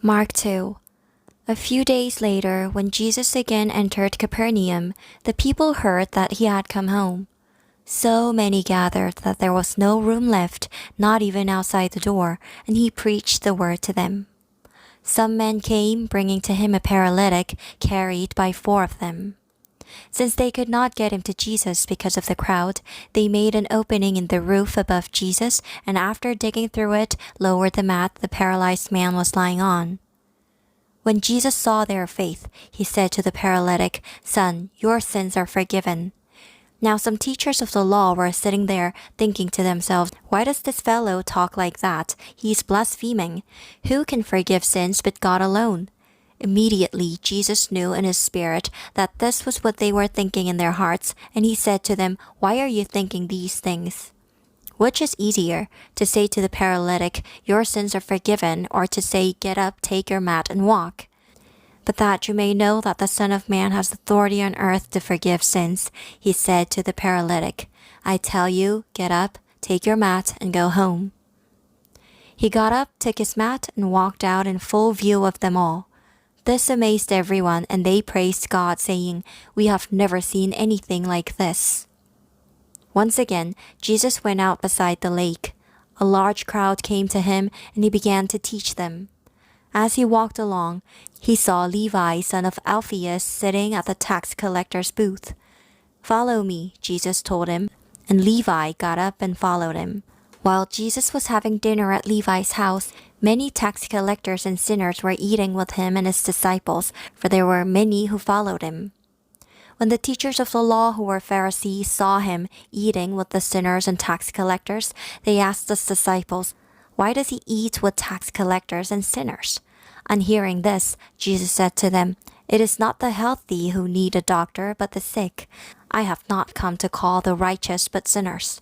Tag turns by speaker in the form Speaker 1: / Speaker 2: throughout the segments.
Speaker 1: Mark 2. A few days later, when Jesus again entered Capernaum, the people heard that he had come home. So many gathered that there was no room left, not even outside the door, and he preached the word to them. Some men came, bringing to him a paralytic, carried by 4 of them. Since they could not get him to Jesus because of the crowd, they made an opening in the roof above Jesus, and after digging through it, lowered the mat the paralyzed man was lying on. When Jesus saw their faith, he said to the paralytic, "Son, your sins are forgiven." Now some teachers of the law were sitting there, thinking to themselves, "Why does this fellow talk like that? He's blaspheming. Who can forgive sins but God alone?" Immediately Jesus knew in his spirit that this was what they were thinking in their hearts, and he said to them, "Why are you thinking these things? Which is easier, to say to the paralytic, 'Your sins are forgiven,' or to say, 'Get up, take your mat, and walk'? But that you may know that the Son of Man has authority on earth to forgive sins," he said to the paralytic, "I tell you, get up, take your mat, and go home." He got up, took his mat, and walked out in full view of them all. This amazed everyone, and they praised God, saying, "We have never seen anything like this." Once again, Jesus went out beside the lake. A large crowd came to him, and he began to teach them. As he walked along, he saw Levi, son of Alphaeus, sitting at the tax collector's booth. "Follow me," Jesus told him, and Levi got up and followed him. While Jesus was having dinner at Levi's house, many tax collectors and sinners were eating with him and his disciples, for there were many who followed him. When the teachers of the law who were Pharisees saw him eating with the sinners and tax collectors, they asked his disciples, "Why does he eat with tax collectors and sinners?" On hearing this, Jesus said to them, "It is not the healthy who need a doctor, but the sick. I have not come to call the righteous, but sinners."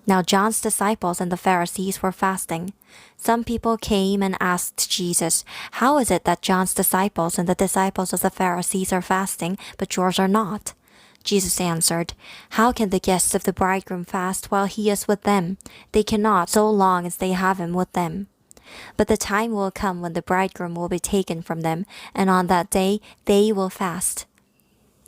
Speaker 1: Now John's disciples and the Pharisees were fasting. Some people came and asked Jesus, "How is it that John's disciples and the disciples of the Pharisees are fasting, but yours are not?" Jesus answered, "How can the guests of the bridegroom fast while he is with them? They cannot, so long as they have him with them. But the time will come when the bridegroom will be taken from them, and on that day they will fast.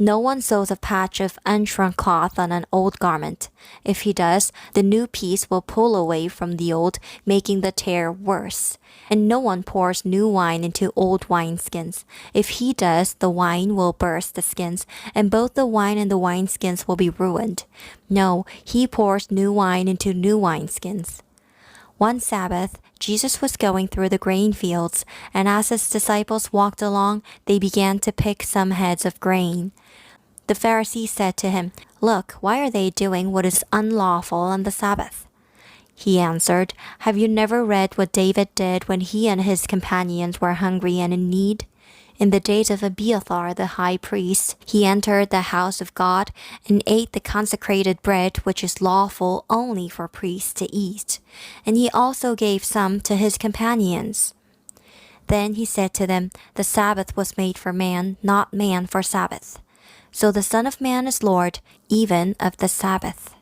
Speaker 1: No one sews a patch of unshrunk cloth on an old garment. If he does, the new piece will pull away from the old, making the tear worse. And no one pours new wine into old wineskins. If he does, the wine will burst the skins, and both the wine and the wineskins will be ruined. No, he pours new wine into new wineskins." One Sabbath, Jesus was going through the grain fields, and as his disciples walked along, they began to pick some heads of grain. The Pharisees said to him, "Look, why are they doing what is unlawful on the Sabbath?" He answered, "Have you never read what David did when he and his companions were hungry and in need? In the days of Abiathar the high priest, he entered the house of God and ate the consecrated bread which is lawful only for priests to eat, and he also gave some to his companions." Then he said to them, "The Sabbath was made for man, not man for Sabbath. So the Son of Man is Lord, even of the Sabbath."